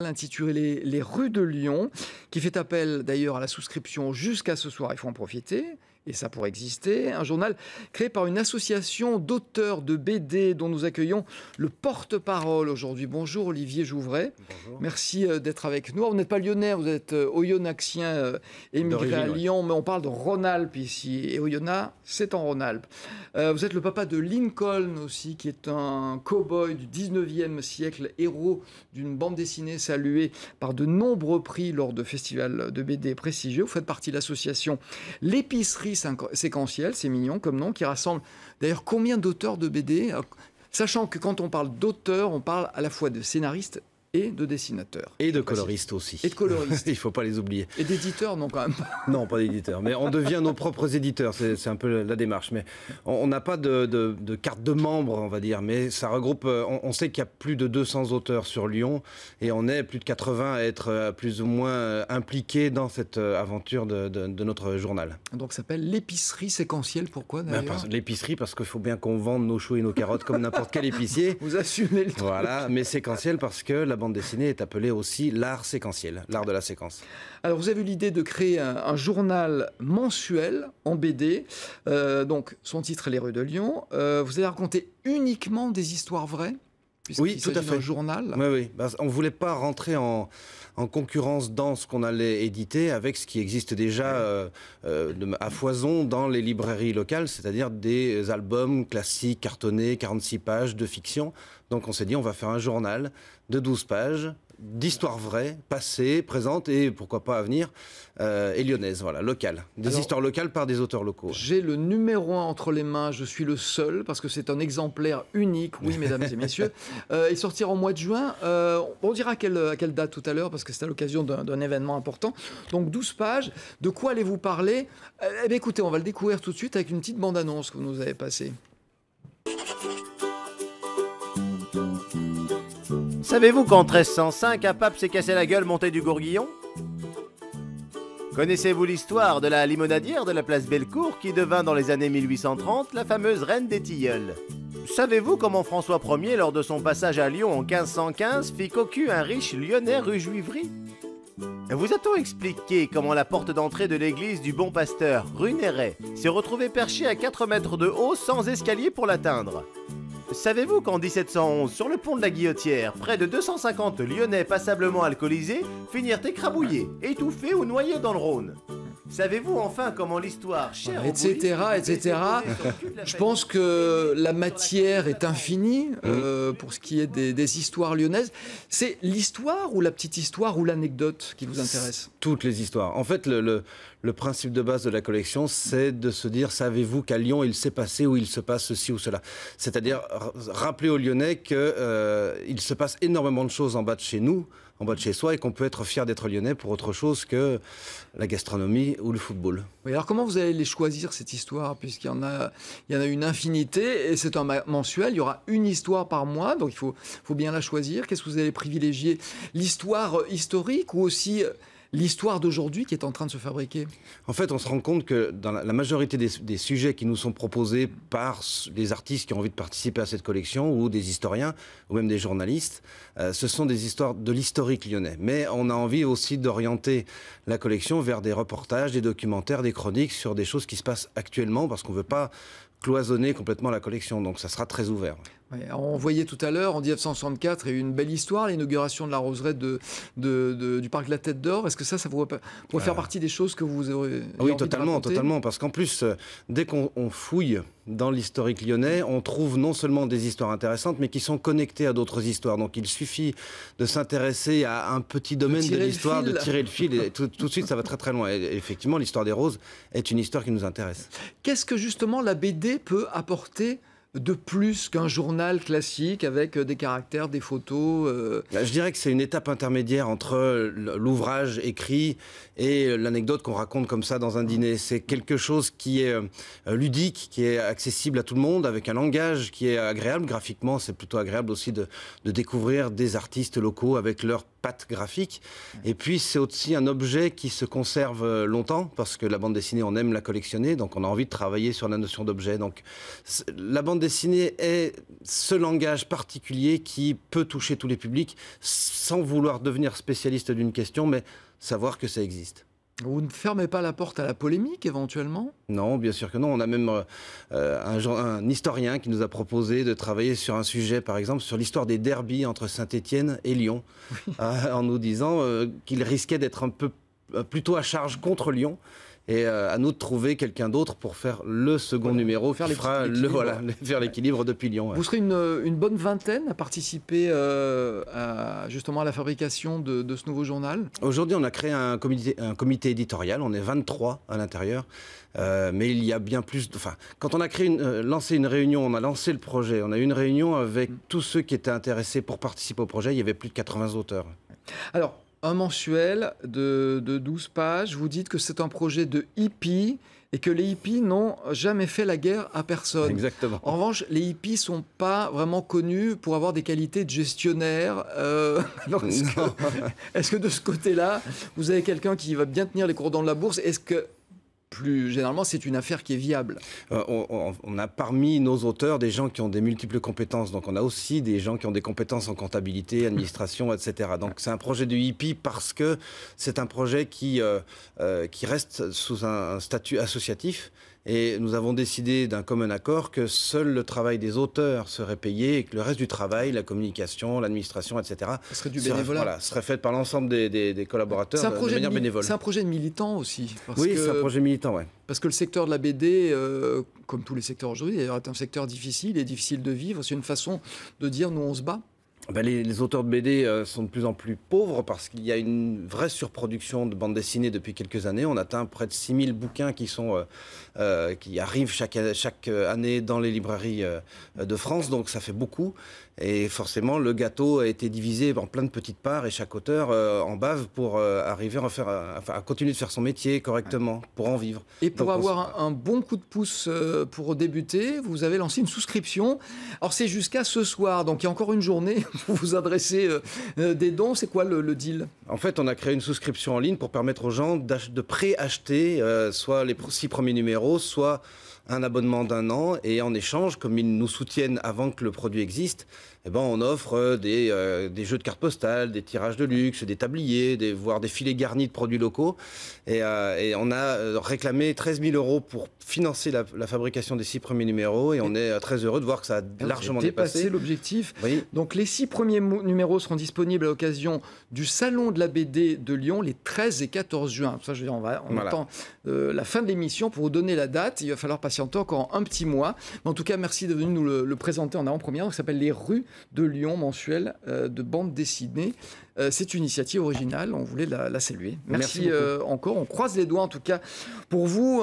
intitulé les rues de Lyon, qui fait appel d'ailleurs à la souscription jusqu'à ce soir, il faut en profiter. Et ça pourrait exister, un journal créé par une association d'auteurs de BD dont nous accueillons le porte-parole aujourd'hui. Bonjour Olivier Jouvray. Bonjour. Merci d'être avec nous. Vous n'êtes pas lyonnais, vous êtes oyonnaxien émigré à Lyon, mais on parle de Rhône-Alpes ici. Et Oyonnax, c'est en Rhône-Alpes. Vous êtes le papa de Lincoln aussi, qui est un cow-boy du 19e siècle, héros d'une bande dessinée saluée par de nombreux prix lors de festivals de BD prestigieux. Vous faites partie de l'association L'épicerie séquentielle, c'est mignon comme nom, qui rassemble d'ailleurs combien d'auteurs de BD, sachant que quand on parle d'auteurs, on parle à la fois de scénaristes et de dessinateurs. Et de coloristes aussi. Et de coloristes. Il ne faut pas les oublier. Et d'éditeurs, non, quand même pas. Non, pas d'éditeurs. Mais on devient nos propres éditeurs. C'est un peu la démarche. Mais on n'a pas de carte de membre, on va dire. Mais ça regroupe... On sait qu'il y a plus de 200 auteurs sur Lyon. Et on est plus de 80 à être plus ou moins impliqués dans cette aventure de notre journal. Donc ça s'appelle l'épicerie séquentielle. Pourquoi, d'ailleurs ? L'épicerie, parce qu'il faut bien qu'on vende nos choux et nos carottes comme n'importe quel épicier. Vous assumez le truc. Voilà. Mais séquentielle parce que la bande dessinée est appelée aussi l'art séquentiel, l'art de la séquence. Alors vous avez eu l'idée de créer un journal mensuel en BD, donc son titre est Les rues de Lyon. Vous allez raconter uniquement des histoires vraies, oui, tout à fait. Un journal. Oui, oui. On ne voulait pas rentrer en concurrence dans ce qu'on allait éditer avec ce qui existe déjà à foison dans les librairies locales, c'est-à-dire des albums classiques, cartonnés, 46 pages de fiction. Donc on s'est dit, on va faire un journal de 12 pages, d'histoires vraies, passées, présentes et pourquoi pas à venir, et lyonnaises, voilà, locales. Des histoires locales par des auteurs locaux. J'ai le numéro 1 entre les mains, je suis le seul, parce que c'est un exemplaire unique, oui, mesdames et messieurs. Il sortira au mois de juin. On dira à quelle date tout à l'heure, parce que c'est à l'occasion d'un événement important. Donc 12 pages. De quoi allez-vous parler ? Eh bien, écoutez, on va le découvrir tout de suite avec une petite bande-annonce que vous nous avez passée. Savez-vous qu'en 1305, un pape s'est cassé la gueule monté du Gourguillon ? Connaissez-vous l'histoire de la limonadière de la place Bellecour qui devint dans les années 1830 la fameuse reine des tilleuls ? Savez-vous comment François Ier, lors de son passage à Lyon en 1515, fit cocu un riche lyonnais rue Juivry ? Vous a-t-on expliqué comment la porte d'entrée de l'église du Bon Pasteur, rue Néret, s'est retrouvée perchée à 4 mètres de haut sans escalier pour l'atteindre ? Savez-vous qu'en 1711, sur le pont de la Guillotière, près de 250 Lyonnais passablement alcoolisés finirent écrabouillés, étouffés ou noyés dans le Rhône ? Savez-vous enfin comment l'histoire chère etc. Je pense que la matière est infinie pour ce qui est des histoires lyonnaises. C'est l'histoire ou la petite histoire ou l'anecdote qui vous intéresse ? Toutes les histoires. En fait, le principe de base de la collection, c'est de se dire, savez-vous qu'à Lyon, il s'est passé ou il se passe ceci ou cela. C'est-à-dire rappeler aux Lyonnais qu'il se passe énormément de choses en bas de chez nous, en bas de chez soi, et qu'on peut être fier d'être lyonnais pour autre chose que la gastronomie ou le football. Oui, alors comment vous allez les choisir, cette histoire, puisqu'il y en a une infinité, et c'est un mensuel, il y aura une histoire par mois, donc il faut bien la choisir. Qu'est-ce que vous allez privilégier ? L'histoire historique ou aussi l'histoire d'aujourd'hui qui est en train de se fabriquer ? En fait, on se rend compte que dans la majorité des sujets qui nous sont proposés par les artistes qui ont envie de participer à cette collection, ou des historiens, ou même des journalistes, ce sont des histoires de l'historique lyonnais. Mais on a envie aussi d'orienter la collection vers des reportages, des documentaires, des chroniques sur des choses qui se passent actuellement, parce qu'on ne veut pas cloisonner complètement la collection, donc ça sera très ouvert. Ouais, on voyait tout à l'heure, en 1964, il y a eu une belle histoire, l'inauguration de la roseraie du parc de la Tête d'Or. Est-ce que ça pourrait faire partie des choses que vous aurez Oui, totalement, parce qu'en plus, dès qu'on fouille dans l'historique lyonnais, on trouve non seulement des histoires intéressantes, mais qui sont connectées à d'autres histoires. Donc il suffit de s'intéresser à un petit domaine de l'histoire, de tirer le fil, et tout de suite, ça va très très loin. Et effectivement, l'histoire des roses est une histoire qui nous intéresse. Qu'est-ce que justement la BD peut apporter de plus qu'un journal classique avec des caractères, des photos Je dirais que c'est une étape intermédiaire entre l'ouvrage écrit et l'anecdote qu'on raconte comme ça dans un dîner. C'est quelque chose qui est ludique, qui est accessible à tout le monde, avec un langage qui est agréable. Graphiquement, c'est plutôt agréable aussi de découvrir des artistes locaux avec leur patte graphique. Et puis, c'est aussi un objet qui se conserve longtemps, parce que la bande dessinée, on aime la collectionner, donc on a envie de travailler sur la notion d'objet. Donc, la bande dessinée est ce langage particulier qui peut toucher tous les publics, sans vouloir devenir spécialiste d'une question, mais savoir que ça existe. Vous ne fermez pas la porte à la polémique, éventuellement? Non, bien sûr que non. On a même un historien qui nous a proposé de travailler sur un sujet, par exemple, sur l'histoire des derbies entre Saint-Étienne et Lyon, en nous disant qu'il risquait d'être un peu plutôt à charge contre Lyon. Et à nous de trouver quelqu'un d'autre pour faire le second numéro, qui fera faire l'équilibre depuis Lyon. Vous serez une bonne vingtaine à participer justement à la fabrication de ce nouveau journal? Aujourd'hui, on a créé un comité éditorial. On est 23 à l'intérieur. Mais il y a bien plus... quand on a lancé une réunion, on a lancé le projet, on a eu une réunion avec tous ceux qui étaient intéressés pour participer au projet. Il y avait plus de 80 auteurs. Alors, un mensuel de 12 pages, vous dites que c'est un projet de hippies et que les hippies n'ont jamais fait la guerre à personne. Exactement. En revanche, les hippies ne sont pas vraiment connus pour avoir des qualités de gestionnaire. Est-ce que de ce côté-là, vous avez quelqu'un qui va bien tenir les cordons de la bourse? Est-ce que plus généralement, c'est une affaire qui est viable? On a parmi nos auteurs des gens qui ont des multiples compétences. Donc, on a aussi des gens qui ont des compétences en comptabilité, administration, etc. Donc, c'est un projet de hippie parce que c'est un projet qui reste sous un statut associatif. Et nous avons décidé d'un commun accord que seul le travail des auteurs serait payé et que le reste du travail, la communication, l'administration, etc., ça serait du bénévolat. Serait fait par l'ensemble des collaborateurs de manière bénévole. C'est un projet de militant aussi. Oui, c'est un projet militant, oui. Parce que le secteur de la BD, comme tous les secteurs aujourd'hui, est un secteur difficile et difficile de vivre. C'est une façon de dire, nous, on se bat. Les auteurs de BD sont de plus en plus pauvres parce qu'il y a une vraie surproduction de bandes dessinées depuis quelques années. On atteint près de 6000 bouquins qui arrivent chaque année dans les librairies de France, donc ça fait beaucoup. Et forcément, le gâteau a été divisé en plein de petites parts et chaque auteur en bave pour arriver à continuer de faire son métier correctement, pour en vivre. Et pour avoir un bon coup de pouce pour débuter, vous avez lancé une souscription. Alors c'est jusqu'à ce soir, donc il y a encore une journée. Vous vous adressez des dons, c'est quoi le deal? En fait, on a créé une souscription en ligne pour permettre aux gens de pré-acheter soit les 6 premiers numéros, soit un abonnement d'1 an. Et en échange, comme ils nous soutiennent avant que le produit existe, eh ben, on offre des jeux de cartes postales, des tirages de luxe, des tabliers, voire des filets garnis de produits locaux. Et on a réclamé 13 000 € pour financer la fabrication des 6 premiers numéros. Et on est très heureux de voir que ça a largement dépassé l'objectif. Oui. Donc les 6 premiers numéros seront disponibles à l'occasion du Salon de la BD de Lyon les 13 et 14 juin. Ça, je veux dire, on attend la fin de l'émission pour vous donner la date. Il va falloir patienter encore un petit mois. Mais en tout cas, merci de venir nous le présenter en avant-première. Ça s'appelle Les Rues de Lyon, mensuel de bande dessinée. C'est une initiative originale, on voulait la saluer. Merci encore, on croise les doigts en tout cas pour vous.